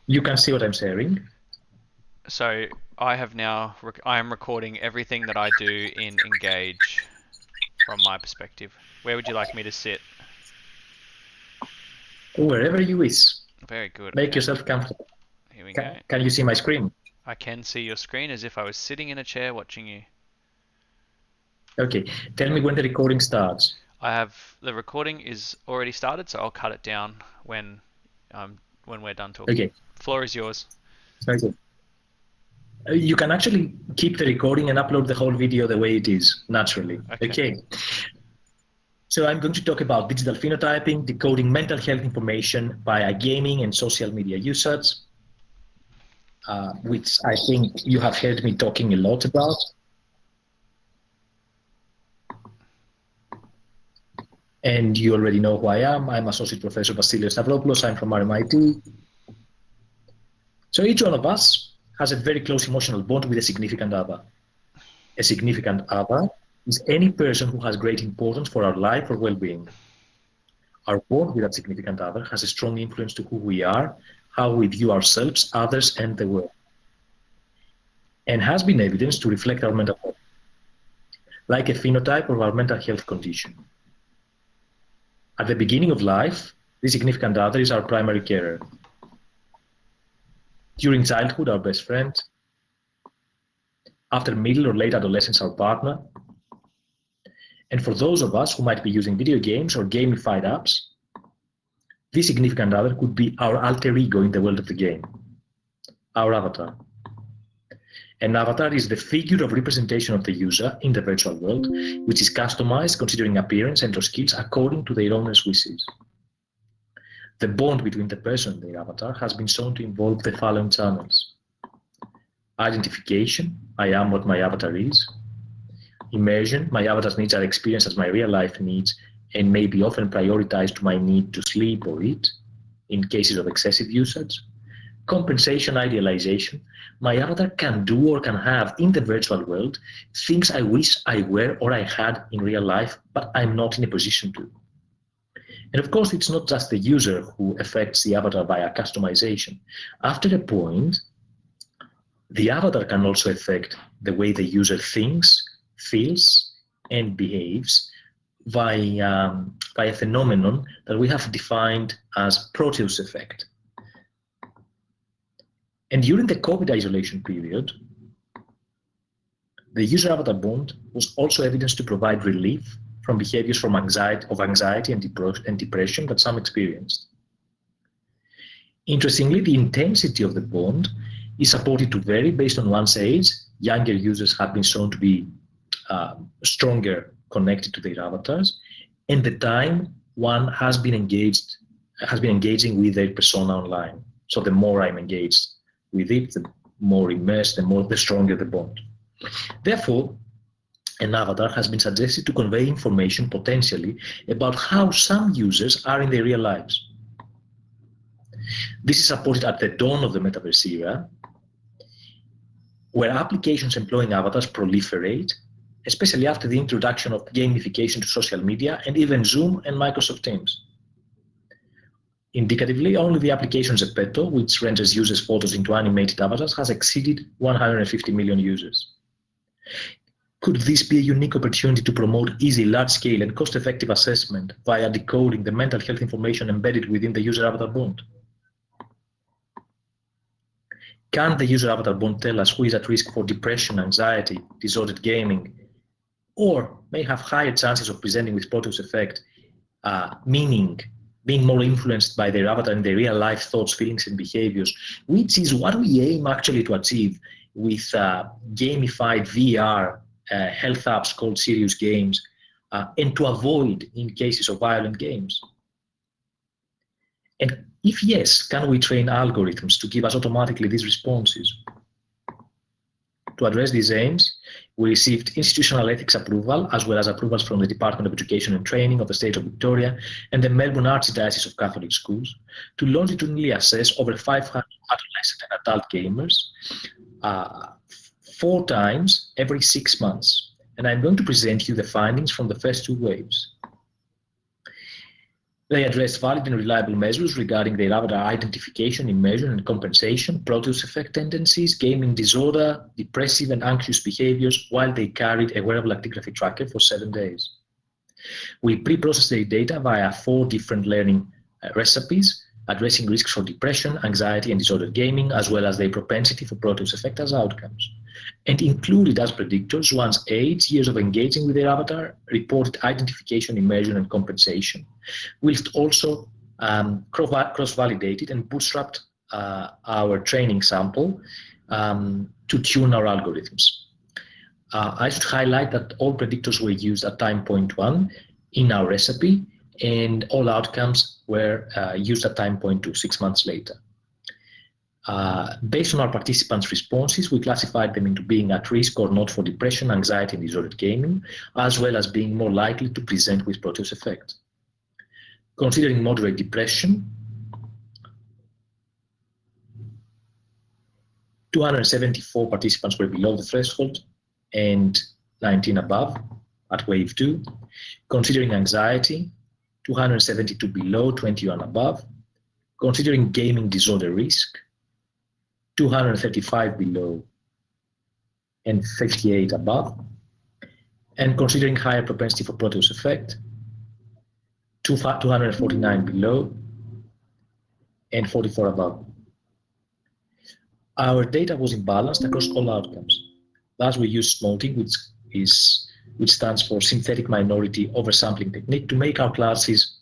You can see what I'm sharing. So I have now, I am recording everything that I do in Engage from my perspective. Where would you like me to sit? Wherever you wish. Very good. Make Okay, yourself comfortable. here we go. Can you see my screen? I can see your screen as if I was sitting in a chair watching you. Okay. Tell me when the recording starts. I have the recording is already started, so I'll cut it down when we're done talking. Okay. Floor is yours. Okay. You can actually keep the recording and upload the whole video the way it is, naturally. Okay. Okay. So I'm going to talk about digital phenotyping, decoding mental health information via gaming and social media usage, which I think you have heard me talking a lot about. And you already know who I am. I'm Associate Professor Vassilios Stavropoulos. I'm from RMIT. So each one of us has a very close emotional bond with a significant other. A significant other is any person who has great importance for our life or well-being. Our bond with that significant other has a strong influence to who we are, how we view ourselves, others, and the world, and has been evidenced to reflect our mental health, like a phenotype of our mental health condition. At the beginning of life, this significant other is our primary carer. During childhood, our best friend. After middle or late adolescence, our partner. And for those of us who might be using video games or gamified apps, this significant other could be our alter ego in the world of the game, our avatar. An avatar is the figure of representation of the user in the virtual world, which is customized considering appearance and or skills according to their owner's wishes. The bond between the person and their avatar has been shown to involve the following channels: identification, I am what my avatar is; immersion, my avatar's needs are experienced as my real life needs and may be often prioritized to my need to sleep or eat in cases of excessive usage; compensation, idealization, my avatar can do or can have in the virtual world things I wish I were or I had in real life, but I'm not in a position to. And of course, it's not just the user who affects the avatar via customization. After a point, the avatar can also affect the way the user thinks, feels, and behaves by a phenomenon that we have defined as Proteus effect. And during the COVID isolation period, the user-avatar bond was also evidenced to provide relief from behaviors from anxiety and depression that some experienced. Interestingly, the intensity of the bond is supported to vary based on one's age. Younger users have been shown to be stronger connected to their avatars, and the time one has been engaging with their persona online. So the more I'm engaged with it, the more immersed, the stronger the bond. Therefore, an avatar has been suggested to convey information potentially about how some users are in their real lives. This is supported at the dawn of the metaverse era, where applications employing avatars proliferate, especially after the introduction of gamification to social media and even Zoom and Microsoft Teams. Indicatively, only the application Zepeto, which renders users' photos into animated avatars, has exceeded 150 million users. Could this be a unique opportunity to promote easy, large-scale, and cost-effective assessment via decoding the mental health information embedded within the user-avatar bond? Can the user-avatar bond tell us who is at risk for depression, anxiety, disordered gaming, or may have higher chances of presenting with Proteus effect, meaning being more influenced by their avatar and their real-life thoughts, feelings, and behaviors, which is what we aim actually to achieve with gamified VR health apps called serious games, and to avoid in cases of violent games? And if yes, can we train algorithms to give us automatically these responses? To address these aims, we received institutional ethics approval, as well as approvals from the Department of Education and Training of the State of Victoria and the Melbourne Archdiocese of Catholic Schools to longitudinally assess over 500 adolescent and adult gamers 4 times every 6 months. And I'm going to present you the findings from the first 2 waves. They address valid and reliable measures regarding their avatar identification, immersion, and compensation, Proteus effect tendencies, gaming disorder, depressive and anxious behaviors, while they carried a wearable actigraphy tracker for 7 days. We pre-processed their data via 4 different learning recipes, addressing risks for depression, anxiety, and disordered gaming, as well as their propensity for Proteus effect as outcomes, and included as predictors one's age, years of engaging with their avatar, reported identification, immersion, and compensation, whilst also cross-validated and bootstrapped our training sample to tune our algorithms. I should highlight that all predictors were used at time point 1 in our recipe, and all outcomes were used at time point 2, 6 months later. Based on our participants' responses, we classified them into being at risk or not for depression, anxiety, and disordered gaming, as well as being more likely to present with Proteus effect. Considering moderate depression, 274 participants were below the threshold and 19 above at wave 2. Considering anxiety, 272 below, 21 above. Considering gaming disorder risk, 235 below and 58 above. And considering higher propensity for Proteus effect, 249 below and 44 above. Our data was imbalanced across all outcomes. Thus, we used small-t, which stands for synthetic minority oversampling technique, to make our classes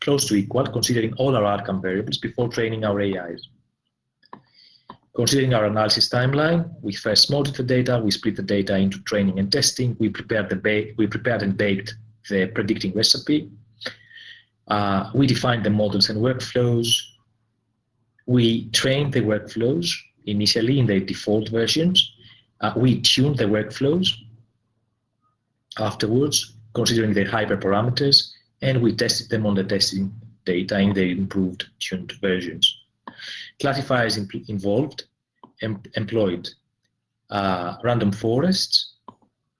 close to equal, considering all our outcome variables before training our AIs. Considering our analysis timeline, we first modeled the data, we split the data into training and testing, we prepared and baked the predicting recipe, we defined the models and workflows, we trained the workflows initially in their default versions, we tuned the workflows afterwards, considering their hyperparameters, and we tested them on the testing data in their improved tuned versions. Classifiers employed random forests,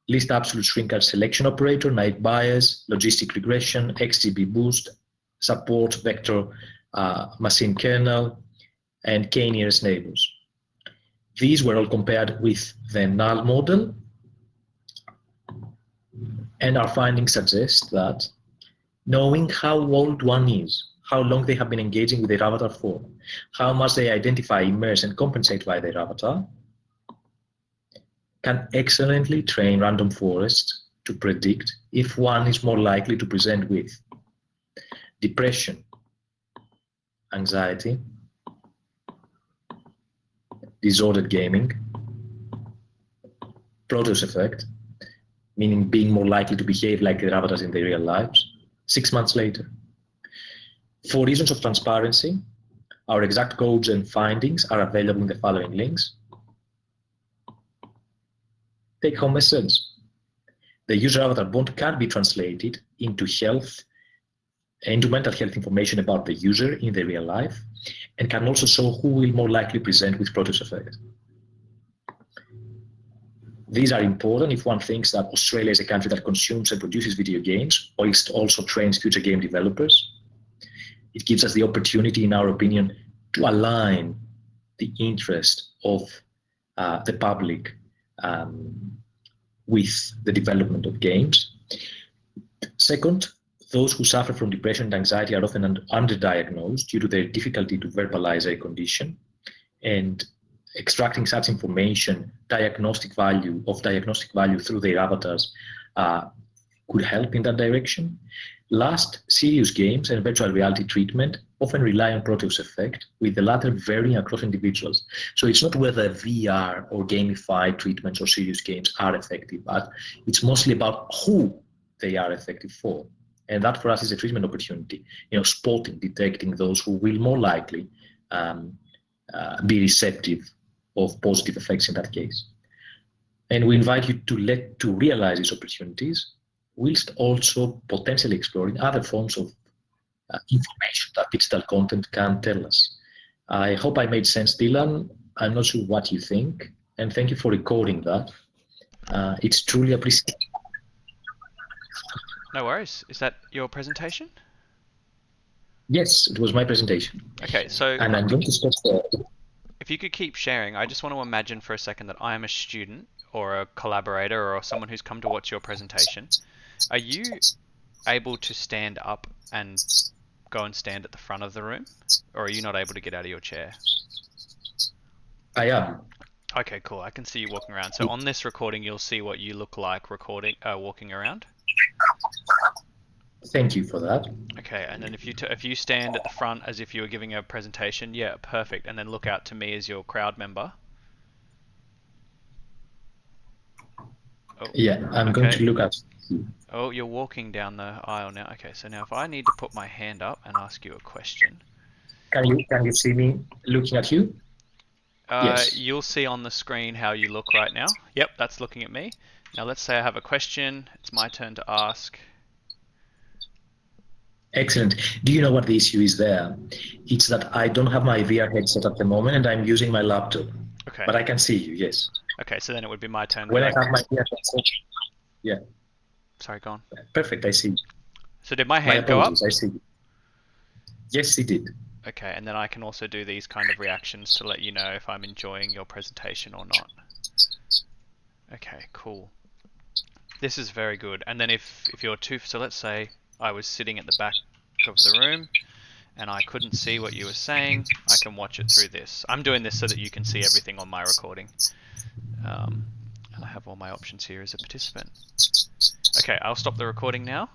least absolute shrinkage selection operator, naive bias, logistic regression, XGB boost, support vector machine kernel, and k-nearest neighbors. These were all compared with the null model, and our findings suggest that knowing how old one is, how long they have been engaging with their avatar for, how much they identify, immerse, and compensate by their avatar, can excellently train random forests to predict if one is more likely to present with depression, anxiety, disordered gaming, Proteus effect, meaning being more likely to behave like their avatars in their real lives, 6 months later. For reasons of transparency, our exact codes and findings are available in the following links. Take-home message. The user avatar bond can be translated into mental health information about the user in their real life, and can also show who will more likely present with Proteus effect. These are important if one thinks that Australia is a country that consumes and produces video games, whilst also trains future game developers. It gives us the opportunity, in our opinion, to align the interest of the public with the development of games. Second, those who suffer from depression and anxiety are often underdiagnosed due to their difficulty to verbalize their condition, and extracting such information, diagnostic value through their avatars could help in that direction. Last, serious games and virtual reality treatment often rely on Proteus effect, with the latter varying across individuals. So it's not whether VR or gamified treatments or serious games are effective, but it's mostly about who they are effective for. And that for us is a treatment opportunity, spotting, detecting those who will more likely be receptive of positive effects in that case. And we invite you to realize these opportunities, whilst also potentially exploring other forms of information that digital content can tell us. I hope I made sense, Dylan. I'm not sure what you think, and thank you for recording that. It's truly appreciated. No worries. Is that your presentation? Yes, it was my presentation. Okay, so And I'm going to stop there. if you could keep sharing, I just want to imagine for a second that I am a student or a collaborator or someone who's come to watch your presentation. Are you able to stand up and go and stand at the front of the room? Or are you not able to get out of your chair? I am. Okay, cool. I can see you walking around. So on this recording, you'll see what you look like walking around. Thank you for that. Okay, and then if you stand at the front as if you were giving a presentation, yeah, perfect. And then look out to me as your crowd member. Oh, Yeah, I'm going okay. to look at you. Oh, you're walking down the aisle now. Okay, so now if I need to put my hand up and ask you a question, Can you see me looking at you? Yes. you'll see on the screen how you look right now. Yep, that's looking at me. Now let's say I have a question. It's my turn to ask. Excellent. Do you know what the issue is there? It's that I don't have my VR headset at the moment and I'm using my laptop. Okay. But I can see you, yes. Okay, so then it would be my turn to be When I like, have my VR headset, yeah, sorry, go on. perfect, I see. So did my My hand go up? apologies, I see. Yes, it did. Okay, and then I can also do these kind of reactions to let you know if I'm enjoying your presentation or not. Okay, cool. This is very good. And then if you're too, so let's say I was sitting at the back of the room and I couldn't see what you were saying, I can watch it through this. I'm doing this so that you can see everything on my recording. And I have all my options here as a participant. Okay, I'll stop the recording now.